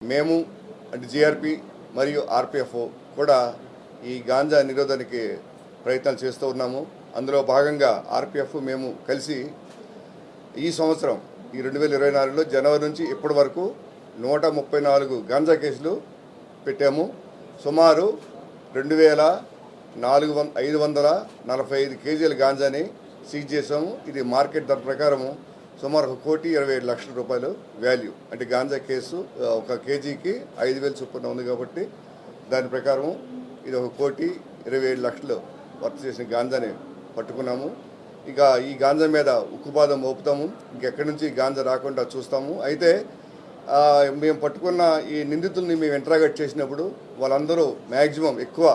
మేము అంటే జిఆర్పి మరియు ఆర్పిఎఫ్ కూడా ఈ గాంజా నిరోధానికి ప్రయత్నాలు చేస్తూ ఉన్నాము. అందులో భాగంగా ఆర్పిఎఫ్ మేము కలిసి ఈ సంవత్సరం ఈ 2024లో జనవరి నుంచి ఇప్పటి వరకు 134 గాంజా కేసులు పెట్టాము. సుమారు 2545 కేజీల గాంజాని సీజ్ చేసాము. ఇది మార్కెట్ ధర ప్రకారము సుమారు 1,27,00,000 రూపాయలు వాల్యూ. అంటే గాంజా కేసు ఒక కేజీకి 5,000 చొప్పున ఉంది కాబట్టి దాని ప్రకారం ఇది 1,27,00,000 వర్త్ చేసిన గాంజాని పట్టుకున్నాము. ఇక ఈ గాంజా మీద ఉక్కుపాదం మోపుతాము. ఇంకెక్కడి నుంచి గాంజా రాకుండా చూస్తాము. అయితే మేము పట్టుకున్న ఈ నిందితుల్ని మేము ఇంట్రాగేట్ చేసినప్పుడు వాళ్ళందరూ మ్యాక్సిమం ఎక్కువ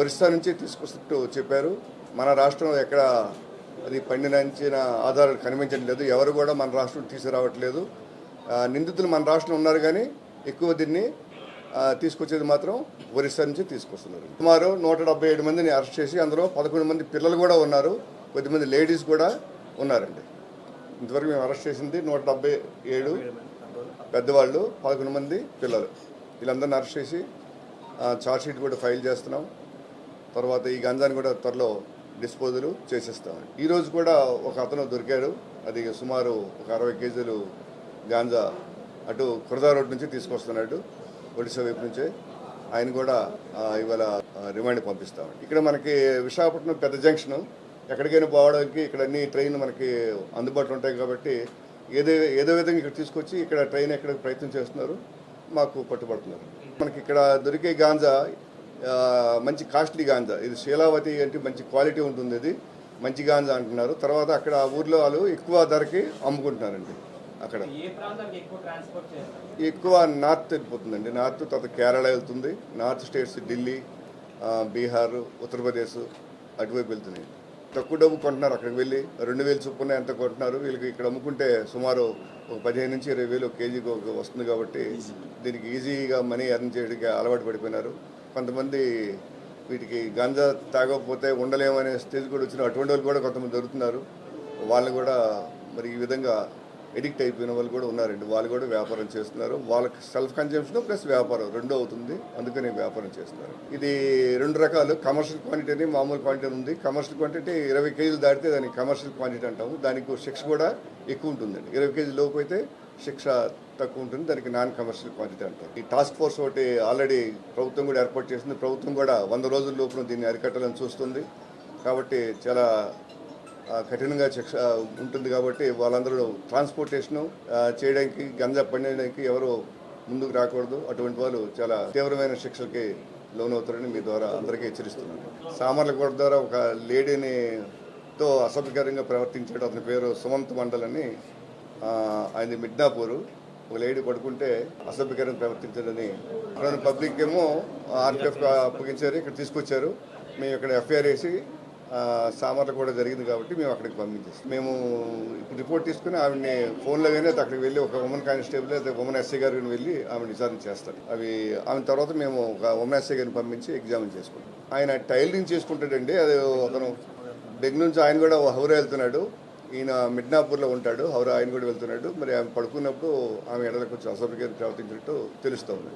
ఒరిస్సా నుంచి తీసుకొస్తున్నట్టు చెప్పారు. మన రాష్ట్రంలో ఎక్కడ అది పండినంచిన ఆధారాలు కనిపించడం లేదు. ఎవరు కూడా మన రాష్ట్రం తీసుకురావట్లేదు. నిందితులు మన రాష్ట్రంలో ఉన్నారు కానీ ఎక్కువ దీన్ని తీసుకొచ్చేది మాత్రం ఒరిస్సా నుంచి తీసుకొస్తున్నారు. సుమారు 177 మందిని అరెస్ట్ చేసి అందులో 11 మంది పిల్లలు కూడా ఉన్నారు. కొద్దిమంది లేడీస్ కూడా ఉన్నారండి. ఇంతవరకు మేము అరెస్ట్ చేసింది 177 పెద్దవాళ్ళు, 11 మంది పిల్లలు. వీళ్ళందరినీ అరెస్ట్ చేసి ఛార్జ్షీట్ కూడా ఫైల్ చేస్తున్నాం. తర్వాత ఈ గంజాని కూడా త్వరలో డిస్పోజల్ చేసేస్తాం. ఈరోజు కూడా ఒక అతను దొరికాడు. అది సుమారు ఒక 60 కేజీలు గాంజా అటు కురదా రోడ్ నుంచి తీసుకొస్తున్నాడు, ఒడిశా వైపు నుంచే. ఆయన కూడా ఇవాళ రిమాండ్ పంపిస్తాం. ఇక్కడ మనకి విశాఖపట్నం పెద్ద జంక్షన్, ఎక్కడికైనా పోవడానికి ఇక్కడ అన్ని ట్రైన్ మనకి అందుబాటులో ఉంటాయి కాబట్టి ఏదో విధంగా ఇక్కడ తీసుకొచ్చి ఇక్కడ ట్రైన్ ఎక్కడ ప్రయత్నం చేస్తున్నారు, మాకు పట్టుబడుతున్నారు. మనకి ఇక్కడ దొరికే గాంజా మంచి కాస్ట్లీ గాంజా. ఇది శీలావతి అంటే మంచి క్వాలిటీ ఉంటుంది. ఇది మంచి గాంజా అంటున్నారు. తర్వాత అక్కడ ఊర్లో వాళ్ళు ఎక్కువ ధరకి అమ్ముకుంటున్నారండి. అక్కడ ఎక్కువ నార్త్ వెళ్ళిపోతుందండి. నార్త్, తర్వాత కేరళ వెళ్తుంది. నార్త్ స్టేట్స్ ఢిల్లీ, బీహార్, ఉత్తరప్రదేశ్ అటువైపు వెళ్తున్నాయి. తక్కువ డబ్బు కొంటున్నారు. అక్కడికి వెళ్ళి 2,000 చొప్పున ఎంత కొంటున్నారు. వీళ్ళకి ఇక్కడ అమ్ముకుంటే సుమారు ఒక 15 నుంచి 20,000 కేజీకి వస్తుంది కాబట్టి దీనికి ఈజీగా మనీ ఎర్న్ చేయడానికి అలవాటు పడిపోయినారు. కొంతమంది వీటికి గాంజా తాగకపోతే ఉండలేమనే స్టేజ్ కూడా వచ్చిన అటువంటి వాళ్ళు కూడా కొంతమంది దొరుకుతున్నారు. వాళ్ళు కూడా మరి ఈ విధంగా ఎడిక్ట్ అయిపోయిన వాళ్ళు కూడా ఉన్నారండి. వాళ్ళు కూడా వ్యాపారం చేస్తున్నారు. వాళ్ళకి సెల్ఫ్ కన్జంప్షన్ ప్లస్ వ్యాపారం రెండో అవుతుంది. అందుకని వ్యాపారం చేస్తున్నారు. ఇది 2 రకాలు, కమర్షియల్ క్వాంటిటీ అని మామూలు క్వాంటిటీ ఉంది. కమర్షియల్ క్వాంటిటీ 20 కేజీలు దాటితే దానికి కమర్షియల్ క్వాంటిటీ అంటాము. దానికి శిక్ష కూడా ఎక్కువ ఉంటుందండి. 20 కేజీల లోపు అయితే శిక్ష తక్కువ ఉంటుంది. దానికి నాన్ కమర్షియల్ క్వాంటిటీ అంటారు. ఈ టాస్క్ ఫోర్స్ ఒకటి ఆల్రెడీ ప్రభుత్వం కూడా ఏర్పాటు చేసింది. ప్రభుత్వం కూడా 100 రోజుల లోపల దీన్ని అరికట్టాలని చూస్తుంది. కాబట్టి చాలా కఠినంగా శిక్ష ఉంటుంది. కాబట్టి వాళ్ళందరూ ట్రాన్స్పోర్టేషను చేయడానికి, గంజా పండించడానికి ఎవరు ముందుకు రాకూడదు. అటువంటి వాళ్ళు చాలా తీవ్రమైన శిక్షలకి లోనవుతారని మీ ద్వారా అందరికీ హెచ్చరిస్తున్నాను. సామర్లకోట ద్వారా ఒక లేడీతో అసభ్యకరంగా ప్రవర్తించాడు. అతని పేరు సుమంత్ మండల్ అని. ఆయన మిడ్నాపూర్. ఒక లేడీ పడుకుంటే అసభ్యకరంగా ప్రవర్తించాడని అక్కడ పబ్లిక్ ఏమో ఆర్పిఎఫ్ అప్పగించారు. ఇక్కడ తీసుకొచ్చారు. మేము ఇక్కడ ఎఫ్ఐఆర్ వేసి సామర్లు కూడా జరిగింది కాబట్టి మేము అక్కడికి పంపించేస్తాం. మేము ఇప్పుడు రిపోర్ట్ తీసుకుని ఆవిడని ఫోన్లో కానీ అక్కడికి వెళ్ళి ఒక ఉమెన్ కానిస్టేబుల్ అయితే ఉమెన్ ఎస్ఐ గారిని వెళ్ళి ఆమె విచారణ చేస్తారు. ఆమె తర్వాత మేము ఒక ఉమెన్ ఎస్ఐ గారిని పంపించి ఎగ్జామిన్ చేసుకుంటాం. ఆయన టైలరింగ్ చేసుకుంటాడండి. అది అతను దగ్గర నుంచి ఆయన కూడా హౌరా వెళ్తున్నాడు. ఈయన మిడ్నాపూర్లో ఉంటాడు. హౌరా ఆయన కూడా వెళ్తున్నాడు. మరి ఆమె పడుకున్నప్పుడు ఆమె ఎడల కొంచెం అసభ్యంగా ప్రవర్తించినట్టు తెలుస్తూ ఉంది.